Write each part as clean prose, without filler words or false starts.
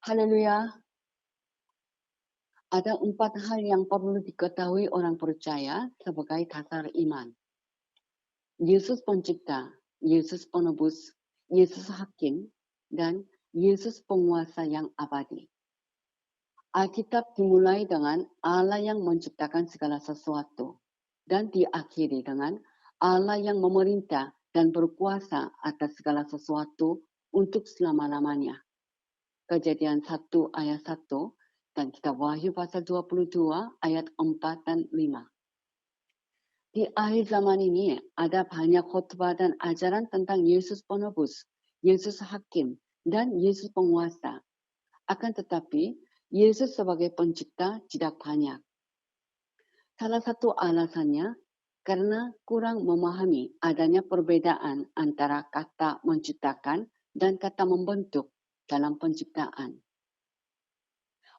Haleluya. Ada 4 hal yang perlu diketahui orang percaya sebagai dasar iman. Yesus Pencipta, Yesus Penebus, Yesus Hakim, dan Yesus Penguasa yang abadi. Alkitab dimulai dengan Allah yang menciptakan segala sesuatu dan diakhiri dengan Allah yang memerintah dan berkuasa atas segala sesuatu untuk selama-lamanya. Kejadian 1 ayat 1 dan kitab Wahyu pasal 22 ayat 4 dan 5. Di akhir zaman ini ada banyak khotbah dan ajaran tentang Yesus Penebus, Yesus Hakim, dan Yesus Penguasa. Akan tetapi, Yesus sebagai pencipta tidak banyak. Salah satu alasannya karena kurang memahami adanya perbedaan antara kata menciptakan dan kata membentuk dalam penciptaan.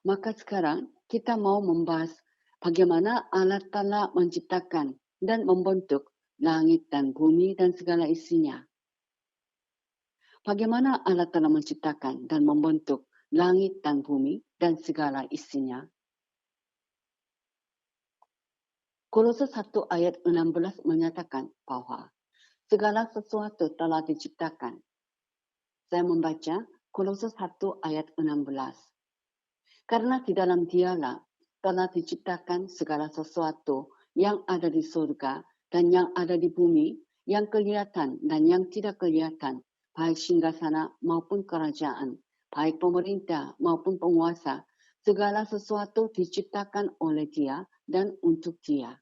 Maka sekarang kita mau membahas bagaimana Allah telah menciptakan dan membentuk langit dan bumi dan segala isinya. Bagaimana Allah telah menciptakan dan membentuk langit dan bumi dan segala isinya? Kolose 1 ayat 16 menyatakan bahwa segala sesuatu telah diciptakan. Saya membaca Kolose 1 ayat 16. Karena di dalam Dialah telah diciptakan segala sesuatu yang ada di surga dan yang ada di bumi, yang kelihatan dan yang tidak kelihatan, baik singgasana maupun kerajaan, baik pemerintah maupun penguasa, segala sesuatu diciptakan oleh Dia dan untuk Dia.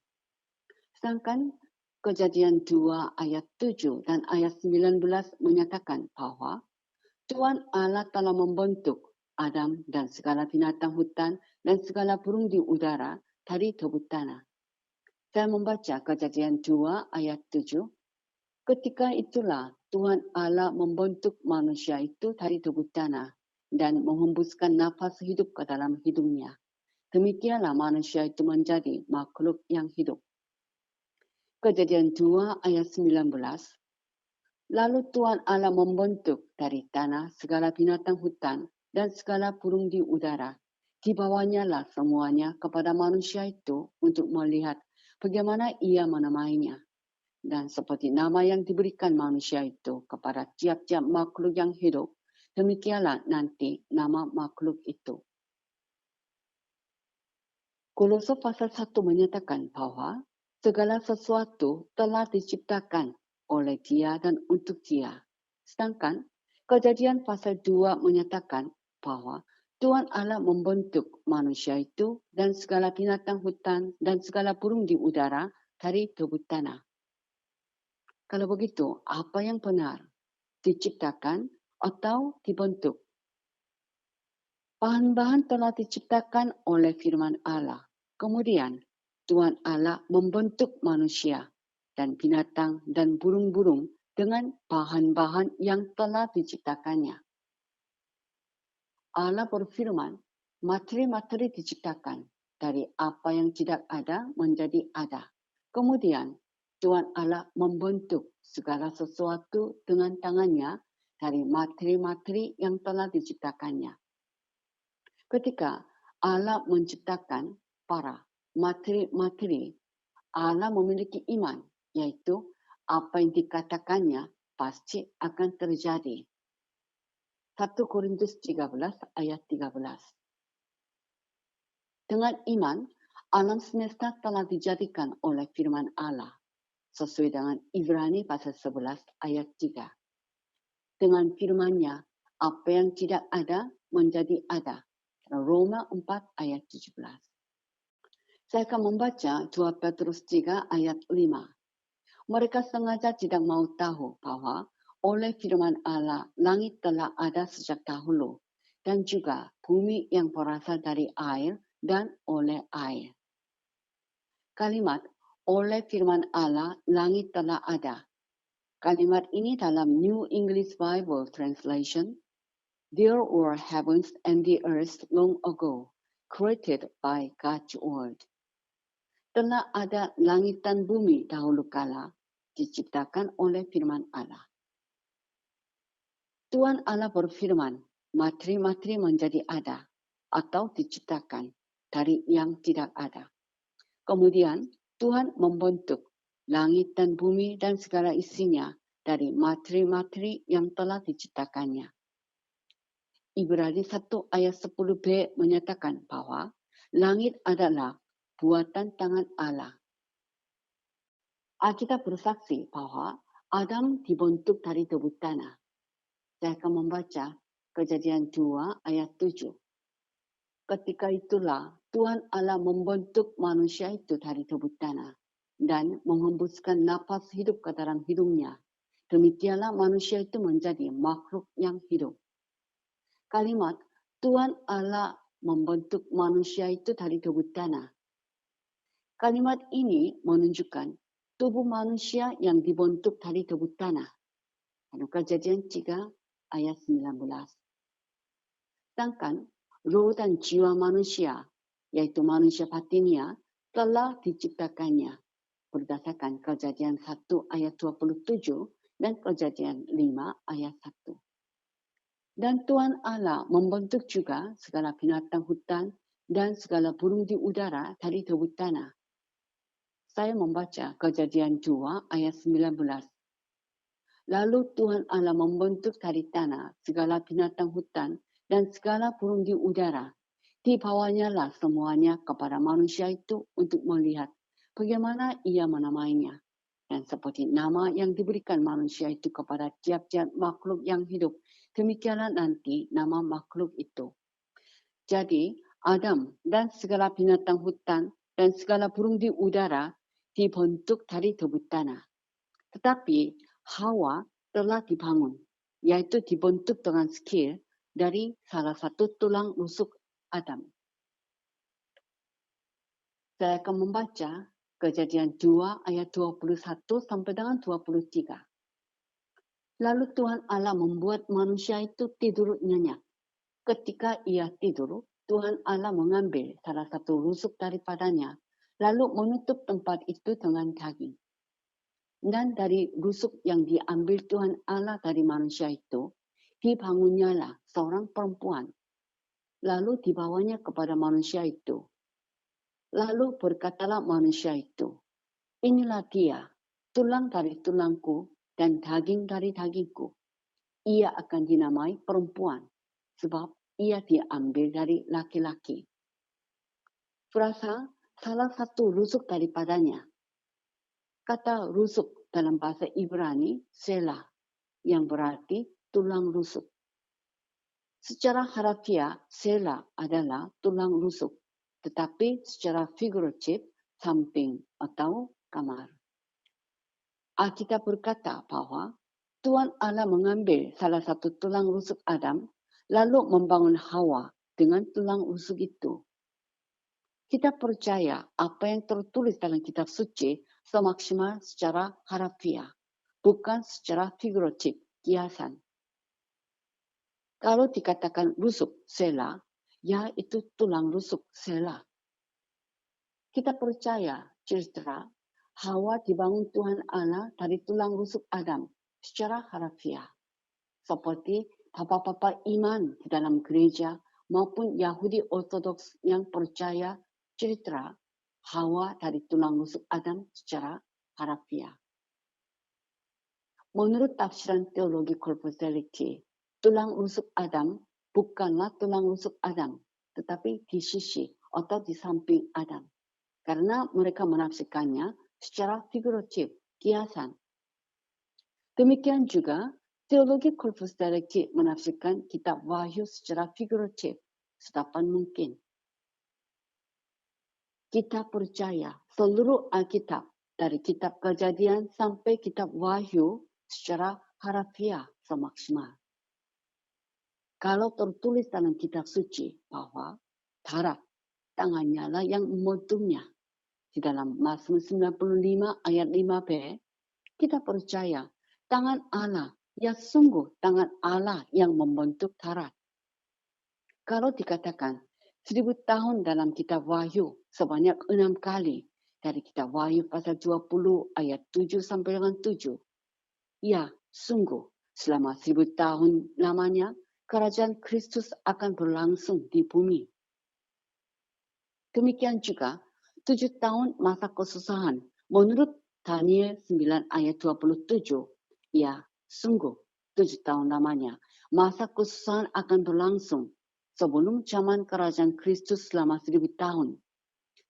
Sedangkan Kejadian 2 ayat 7 dan ayat 19 menyatakan bahwa Tuhan Allah telah membentuk Adam dan segala binatang hutan dan segala burung di udara dari debu tanah. Saya membaca Kejadian 2 ayat 7. Ketika itulah Tuhan Allah membentuk manusia itu dari debu tanah dan menghembuskan nafas hidup ke dalam hidungnya. Demikianlah manusia itu menjadi makhluk yang hidup. Kejadian 2 ayat 19. Lalu Tuhan Allah membentuk dari tanah segala binatang hutan dan segala burung di udara. Dibawanya lah semuanya kepada manusia itu untuk melihat bagaimana ia menamainya. Dan seperti nama yang diberikan manusia itu kepada tiap-tiap makhluk yang hidup, demikianlah nanti nama makhluk itu. Kolose pasal 1 menyatakan bahwa segala sesuatu telah diciptakan oleh Dia dan untuk Dia. Sedangkan Kejadian pasal 2 menyatakan bahwa Tuhan Allah membentuk manusia itu dan segala binatang hutan dan segala burung di udara dari debu tanah. Kalau begitu, apa yang benar? Diciptakan atau dibentuk? Bahan-bahan telah diciptakan oleh firman Allah. Kemudian Tuhan Allah membentuk manusia dan binatang dan burung-burung dengan bahan-bahan yang telah diciptakannya. Allah berfirman, materi-materi diciptakan dari apa yang tidak ada menjadi ada. Kemudian Tuhan Allah membentuk segala sesuatu dengan tangannya dari materi-materi yang telah diciptakannya. Ketika Allah menciptakan para materi-materi, Allah memiliki iman, yaitu apa yang dikatakannya pasti akan terjadi. 1 Korintus 13 ayat 13. Dengan iman, alam semesta telah dijadikan oleh firman Allah, sesuai dengan Ibrani pasal 11 ayat 3. Dengan firman-Nya, apa yang tidak ada menjadi ada. Roma 4 ayat 17. Saya akan membaca 2 Petrus 3 ayat 5. Mereka sengaja tidak mau tahu bahwa oleh firman Allah langit telah ada sejak dahulu dan juga bumi yang berasal dari air dan oleh air. Kalimat oleh firman Allah langit telah ada. Kalimat ini dalam New English Bible Translation. There were heavens and the earth long ago, created by God's word. Telah ada langit dan bumi dahulu kala, diciptakan oleh firman Allah. Tuhan Allah berfirman materi-materi menjadi ada atau diciptakan dari yang tidak ada. Kemudian Tuhan membentuk langit dan bumi dan segala isinya dari materi-materi yang telah diciptakannya. Ibrani 1 ayat 10b menyatakan bahwa langit adalah buatan tangan Allah. Alkitab bersaksi bahwa Adam dibentuk dari debu tanah. Saya akan membaca Kejadian 2 ayat 7. Ketika itulah Tuhan Allah membentuk manusia itu dari debu tanah dan menghembuskan napas hidup ke dalam hidungnya. Demikianlah manusia itu menjadi makhluk yang hidup. Kalimat Tuhan Allah membentuk manusia itu dari debu tanah. Kalimat ini menunjukkan tubuh manusia yang dibentuk dari debu tanah. Kejadian 3 ayat 19. Sedangkan roh dan jiwa manusia, yaitu manusia batinnya, telah diciptakannya berdasarkan Kejadian 1 ayat 27 dan Kejadian 5 ayat 1. Dan Tuhan Allah membentuk juga segala binatang hutan dan segala burung di udara dari debu tanah. Saya membaca Kejadian 2 ayat 19. Lalu Tuhan Allah membentuk dari tanah segala binatang hutan dan segala burung di udara. Dibawanya lah semuanya kepada manusia itu untuk melihat bagaimana ia menamainya. Dan seperti nama yang diberikan manusia itu kepada tiap-tiap makhluk yang hidup, demikianlah nanti nama makhluk itu. Jadi Adam dan segala binatang hutan dan segala burung di udara dibentuk dari debu tanah. Tetapi Hawa telah dibangun, yaitu dibentuk dengan skill dari salah satu tulang rusuk Adam. Saya akan membaca Kejadian 2 ayat 21 sampai dengan 23. Lalu Tuhan Allah membuat manusia itu tidur nyenyak. Ketika ia tidur, Tuhan Allah mengambil salah satu rusuk daripadanya, lalu menutup tempat itu dengan daging. Dan dari rusuk yang diambil Tuhan Allah dari manusia itu, dibangunnyalah seorang perempuan. Lalu dibawanya kepada manusia itu. Lalu berkatalah manusia itu, inilah dia, tulang dari tulangku dan daging dari dagingku. Ia akan dinamai perempuan, sebab ia diambil dari laki-laki. Frasa salah satu rusuk daripadanya. Kata rusuk dalam bahasa Ibrani, selah, yang berarti tulang rusuk. Secara harafiah, selah adalah tulang rusuk, tetapi secara figuratif, samping atau kamar. Alkitab berkata bahwa Tuhan Allah mengambil salah satu tulang rusuk Adam, lalu membangun Hawa dengan tulang rusuk itu. Kita percaya apa yang tertulis dalam kitab suci semaksimal secara harafiah, bukan secara figuratif, kiasan. Kalau dikatakan rusuk, selah, ya itu tulang rusuk, selah. Kita percaya, cerita, Hawa dibangun Tuhan Allah dari tulang rusuk Adam secara harafiah. Seperti papa-papa iman di dalam gereja maupun Yahudi Ortodoks yang percaya cerita Hawa dari tulang rusuk Adam secara harafiah. Menurut tafsiran teologi corporeality, tulang rusuk Adam bukanlah tulang rusuk Adam, tetapi di sisi atau di samping Adam. Karena mereka menafsirkannya secara figuratif, kiasan. Demikian juga, teologi corporeality menafsirkan kitab Wahyu secara figuratif, sedapan mungkin. Kita percaya seluruh Alkitab, dari kitab Kejadian sampai kitab Wahyu, secara harafiah semaksimal. Kalau tertulis dalam kitab suci bahwa darat tangannya lah yang membentuknya. Di dalam Mazmur 95 ayat 5b, kita percaya tangan Allah, ya sungguh tangan Allah yang membentuk darat. Kalau dikatakan 1000 tahun dalam kitab Wahyu sebanyak 6 kali, dari kitab Wahyu pasal 20 ayat 7 sampai dengan 7. Ya, sungguh selama 1000 tahun lamanya kerajaan Kristus akan berlangsung di bumi. Demikian juga 7 tahun masa kesusahan menurut Daniel 9 ayat 27. Ya, sungguh 7 tahun lamanya masa kesusahan akan berlangsung sebelum zaman kerajaan Kristus selama 1000 tahun.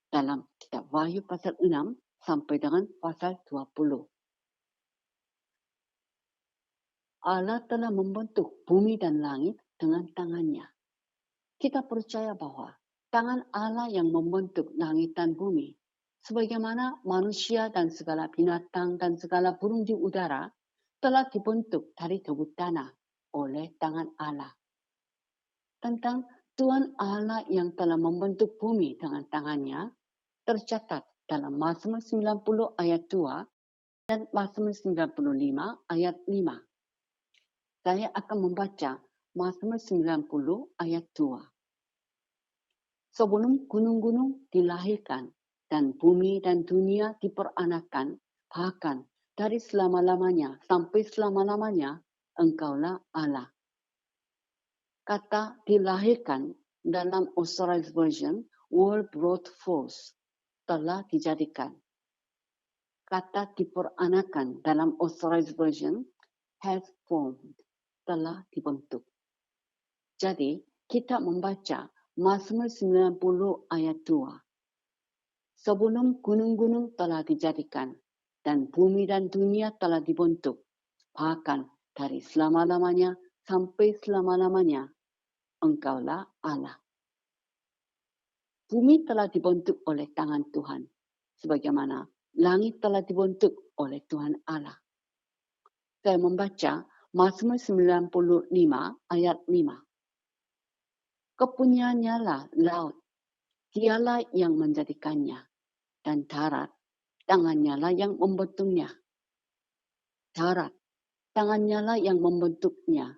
Dalam kitab Wahyu pasal 6 sampai dengan pasal 20. Allah telah membentuk bumi dan langit dengan tangannya. Kita percaya bahwa tangan Allah yang membentuk langit dan bumi, sebagaimana manusia dan segala binatang dan segala burung di udara telah dibentuk dari debu tanah oleh tangan Allah. Tentang Tuhan Allah yang telah membentuk bumi dengan tangannya, tercatat dalam Mazmur 90 ayat 2 dan Mazmur 95 ayat 5. Saya akan membaca Mazmur 90 ayat 2. Sebelum gunung-gunung dilahirkan dan bumi dan dunia diperanakan, bahkan dari selama-lamanya sampai selama-lamanya, Engkaulah Allah. Kata dilahirkan dalam Authorized Version, were brought forth, telah dijadikan. Kata diperanakan dalam Authorized Version, has formed, telah dibentuk. Jadi, kita membaca Mazmur 90 ayat 2. Sebelum gunung-gunung telah dijadikan dan bumi dan dunia telah dibentuk, bahkan dari selama-lamanya sampai selama-lamanya, Engkaulah Allah. Bumi telah dibentuk oleh tangan Tuhan, sebagaimana langit telah dibentuk oleh Tuhan Allah. Saya membaca Mazmur 95 ayat 5. Kepunyaannya lah laut, dialah yang menjadikannya, dan darat, tangannya lah yang membentuknya. Darat, tangannya lah yang membentuknya.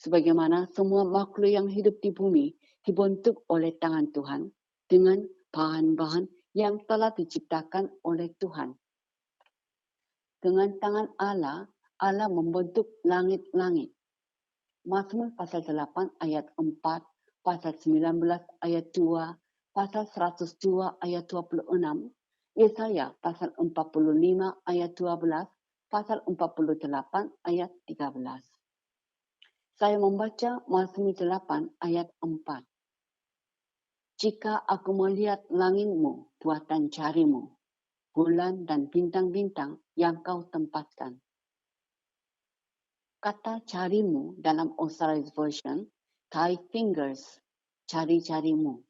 Sebagaimana semua makhluk yang hidup di bumi dibentuk oleh tangan Tuhan dengan bahan-bahan yang telah diciptakan oleh Tuhan. Dengan tangan Allah, Allah membentuk langit-langit. Mazmur pasal 8 ayat 4, pasal 19 ayat 2, pasal 102 ayat 26, Yesaya pasal 45 ayat 12, pasal 48 ayat 13. Saya membaca Mazmur 8 ayat 4. Jika aku melihat langitmu, buatan jarimu, bulan dan bintang-bintang yang kau tempatkan. Kata jarimu dalam Authorized Version, thy fingers, jari-jarimu.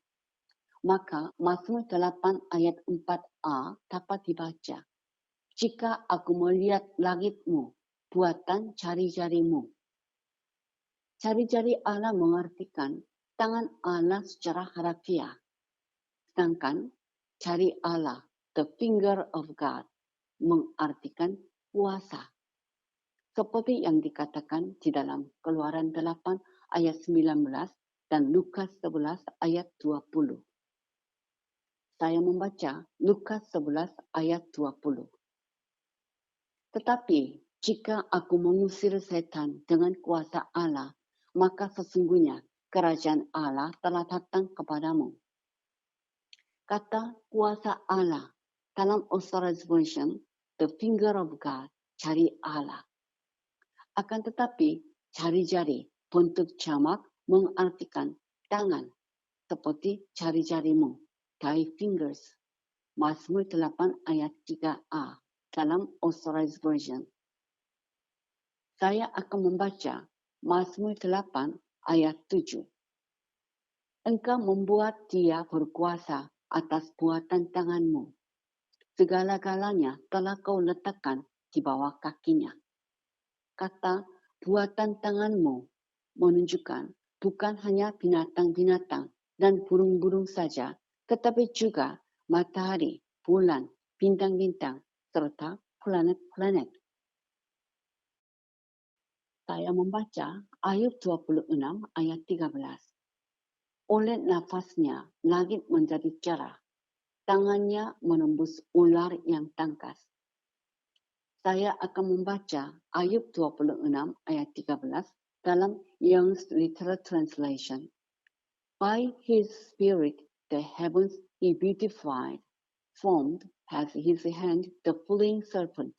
Maka Mazmur 8 ayat 4a dapat dibaca. Jika aku melihat langitmu, buatan jari-jarimu. Jari-jari Allah mengartikan tangan Allah secara harafiah. Sedangkan jari Allah, the finger of God, mengartikan kuasa. Seperti yang dikatakan di dalam Keluaran 8 ayat 19 dan Lukas 11 ayat 20. Saya membaca Lukas 11 ayat 20. Tetapi jika aku mengusir setan dengan kuasa Allah, maka sesungguhnya kerajaan Allah telah datang kepadamu. Kata kuasa Allah dalam Authorized Version, the finger of God, jari Allah. Akan tetapi, jari-jari bentuk jamak mengartikan tangan, seperti jari-jarimu, thy fingers. Mazmur 8 ayat 3a dalam Authorized Version. Saya akan membaca Mazmur 8 ayat 7. Engkau membuat dia berkuasa atas buatan tanganmu. Segala-galanya telah kau letakkan di bawah kakinya. Kata buatan tanganmu menunjukkan bukan hanya binatang-binatang dan burung-burung saja, tetapi juga matahari, bulan, bintang-bintang, serta planet-planet. Saya membaca Ayub 26 ayat 13. Oleh nafasnya langit menjadi cerah, tangannya menembus ular yang tangkas. Saya akan membaca Ayub 26 ayat 13 dalam Young's Literal Translation. By his spirit the heavens he beautified, formed as his hand the flying serpent.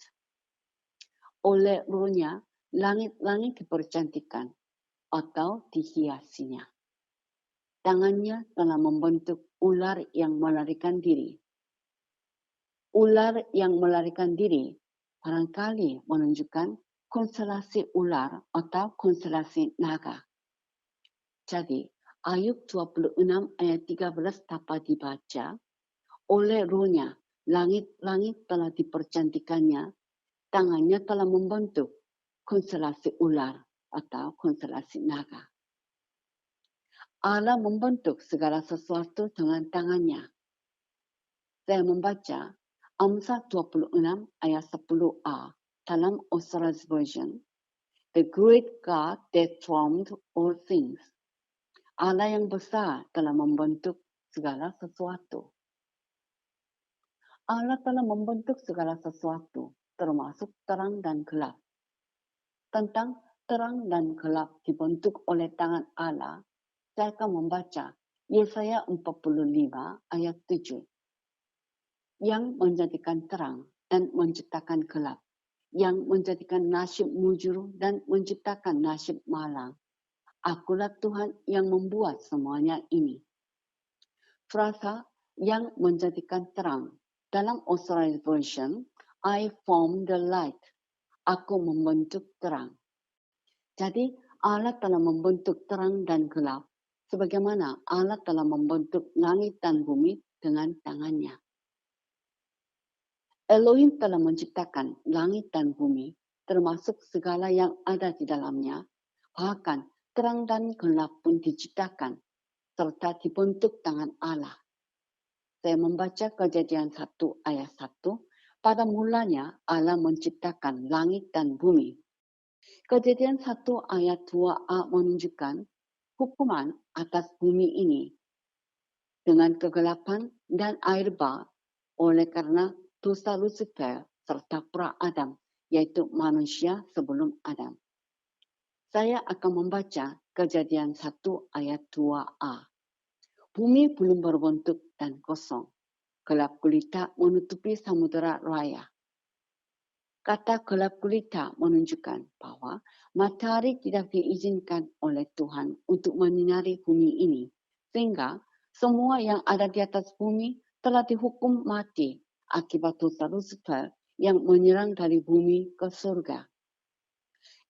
Oleh rohnya, langit-langit dipercantikkan atau dihiasinya. Tangannya telah membentuk ular yang melarikan diri. Ular yang melarikan diri barangkali menunjukkan konstelasi ular atau konstelasi naga. Jadi, Ayub 26 ayat 13 dapat dibaca, oleh rohnya, langit-langit telah dipercantikannya, tangannya telah membentuk konstelasi ular atau konstelasi naga. Allah membentuk segala sesuatu dengan tangannya. Saya membaca Amsal 26 ayat 10a dalam Authorized Version. The great God that formed all things. Allah yang besar telah membentuk segala sesuatu. Allah telah membentuk segala sesuatu, termasuk terang dan gelap. Tentang terang dan gelap dibentuk oleh tangan Allah, saya akan membaca Yesaya 45 ayat 7. Yang menjadikan terang dan menciptakan gelap, yang menjadikan nasib mujur dan menciptakan nasib malang. Akulah Tuhan yang membuat semuanya ini. Frasa yang menjadikan terang. Dalam Authorized Version, I form the light. Aku membentuk terang. Jadi Allah telah membentuk terang dan gelap, sebagaimana Allah telah membentuk langit dan bumi dengan tangannya. Elohim telah menciptakan langit dan bumi, termasuk segala yang ada di dalamnya, bahkan terang dan gelap pun diciptakan, serta dibentuk tangan Allah. Saya membaca Kejadian 1 ayat 1, pada mulanya Allah menciptakan langit dan bumi. Kejadian 1 ayat 2a menunjukkan hukuman atas bumi ini dengan kegelapan dan air bah oleh karena dosa Lucifer serta pra-Adam, yaitu manusia sebelum Adam. Saya akan membaca Kejadian 1 ayat 2a. Bumi belum berbentuk dan kosong. Gelap gulita menutupi samudera raya. Kata gelap gulita menunjukkan bahwa matahari tidak diizinkan oleh Tuhan untuk menyinari bumi ini, sehingga semua yang ada di atas bumi telah dihukum mati akibat dosa Lucifer yang menyerang dari bumi ke surga.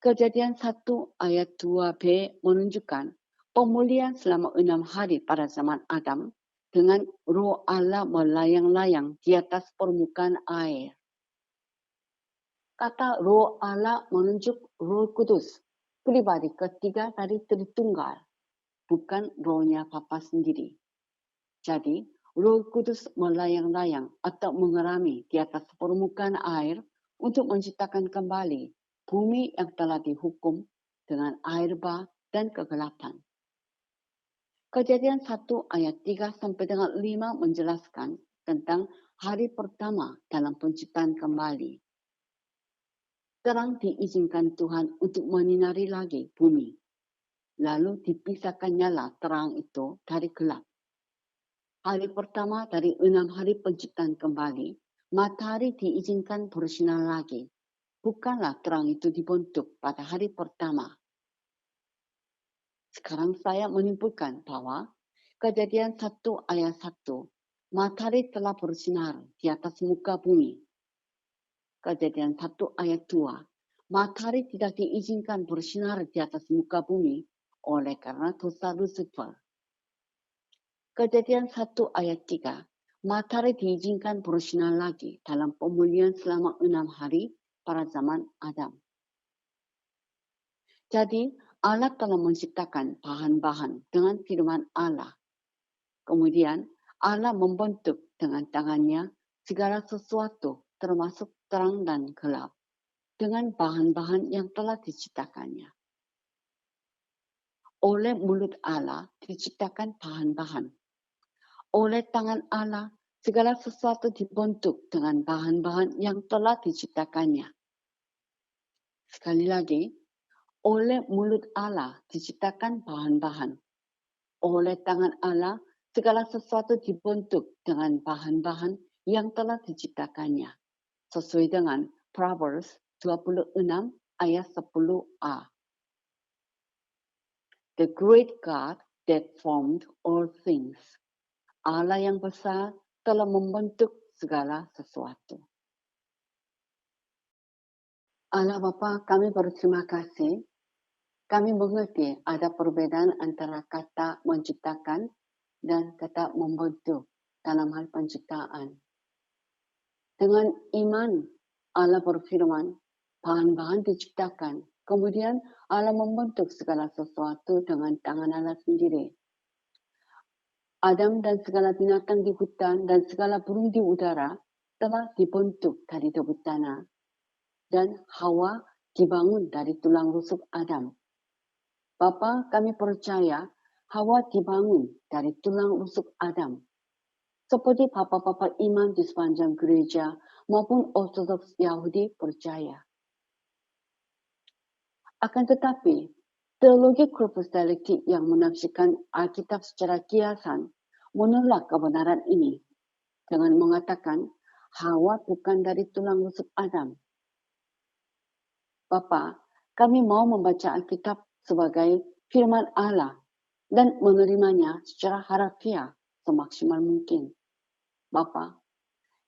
Kejadian 1 ayat 2b menunjukkan pemulihan selama 6 hari pada zaman Adam dengan roh Allah melayang-layang di atas permukaan air. Kata roh Allah menunjuk Roh Kudus, pribadi ketiga dari Tritunggal, bukan rohnya Bapa sendiri. Jadi, Roh Kudus melayang-layang atau mengerami di atas permukaan air untuk menciptakan kembali bumi yang telah dihukum dengan air bah dan kegelapan. Kejadian 1 ayat 3 sampai dengan 5 menjelaskan tentang hari pertama dalam penciptaan kembali. Terang diizinkan Tuhan untuk menyinari lagi bumi. Lalu dipisahkan nyala terang itu dari gelap. Hari pertama dari 6 hari penciptaan kembali, matahari diizinkan bersinar lagi. Bukanlah terang itu dibentuk pada hari pertama. Sekarang saya menyimpulkan bahwa Kejadian 1 ayat 1, matahari telah bersinar di atas muka bumi. Kejadian 1 ayat 2, matahari tidak diizinkan bersinar di atas muka bumi oleh karena dosa Lucifer. Kejadian 1 ayat 3, matahari diizinkan bersinar lagi dalam pemulihan selama 6 hari pada zaman Adam. Jadi, Allah telah menciptakan bahan-bahan dengan firman Allah. Kemudian, Allah membentuk dengan tangannya segala sesuatu termasuk terang dan gelap dengan bahan-bahan yang telah diciptakannya. Oleh mulut Allah diciptakan bahan-bahan. Oleh tangan Allah, segala sesuatu dibentuk dengan bahan-bahan yang telah diciptakannya. Sekali lagi, Oleh mulut Allah diciptakan bahan-bahan. Oleh tangan Allah, segala sesuatu dibentuk dengan bahan-bahan yang telah diciptakannya. Sesuai dengan Proverbs 26 ayat 10a. The great God that formed all things. Allah yang besar telah membentuk segala sesuatu. Allah Bapa, kami berterima kasih. Kami mengerti ada perbedaan antara kata menciptakan dan kata membentuk dalam hal penciptaan. Dengan iman, Allah berfirman, bahan-bahan diciptakan. Kemudian Allah membentuk segala sesuatu dengan tangan Allah sendiri. Adam dan segala binatang di hutan dan segala burung di udara telah dibentuk dari debu tanah. Dan Hawa dibangun dari tulang rusuk Adam. Bapa, kami percaya Hawa dibangun dari tulang rusuk Adam. Seperti bapa-bapa iman di sepanjang gereja maupun Ortodoks Yahudi percaya. Akan tetapi, teologi korpus dialektik yang menafsirkan Alkitab secara kiasan menolak kebenaran ini dengan mengatakan Hawa bukan dari tulang rusuk Adam. Bapa, kami mau membaca Alkitab sebagai firman Allah dan menerimanya secara harafiah semaksimal mungkin. Bapa,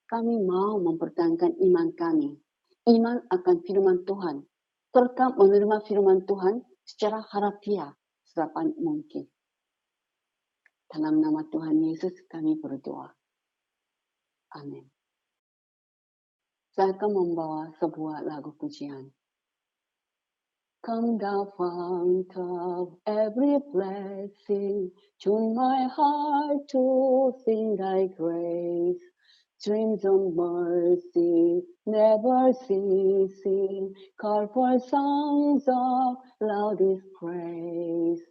kami mau mempertahankan iman kami, iman akan firman Tuhan, serta menerima firman Tuhan secara harafiah sedapat mungkin. Dalam nama Tuhan Yesus kami berdoa. Amin. Saya akan membawa sebuah lagu pujian. Come thou fount of every blessing, tune my heart to sing thy grace. Streams of mercy never ceasing, call for songs of loudest praise.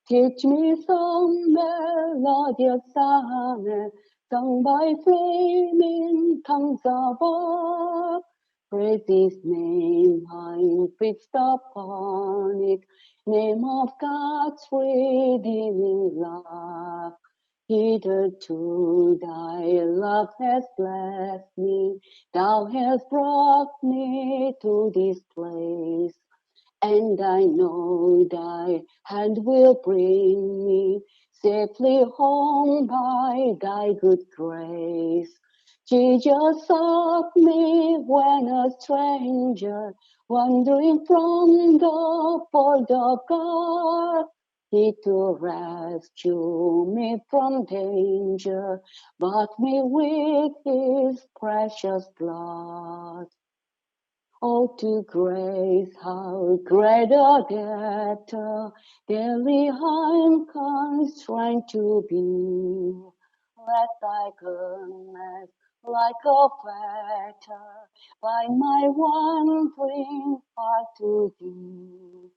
Teach me some melodious sonnet, sung by flaming tongues above. Praise his name, high fixed upon it, name of God's redeeming love. Hitherto thy love has blessed me, thou hast brought me to this place, and I know thy hand will bring me safely home by thy good grace. Jesus sought me when a stranger, wandering from the fold of God. He to rescue me from danger, bought me with his precious blood. Oh, to grace, how great a debtor, daily I'm constrained to be. Let thy goodness, like a fetter, bind my wandering heart to thee.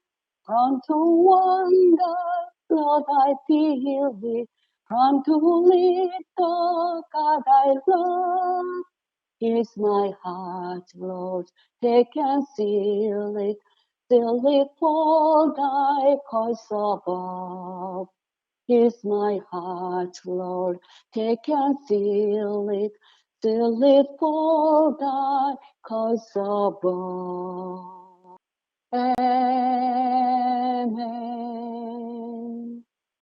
Prone to wander, Lord, I feel thee. Prone to lead the God I love. Here's my heart, Lord, take and seal it for thy cause above. Here's my heart, Lord, take and seal it for thy cause above. Amen.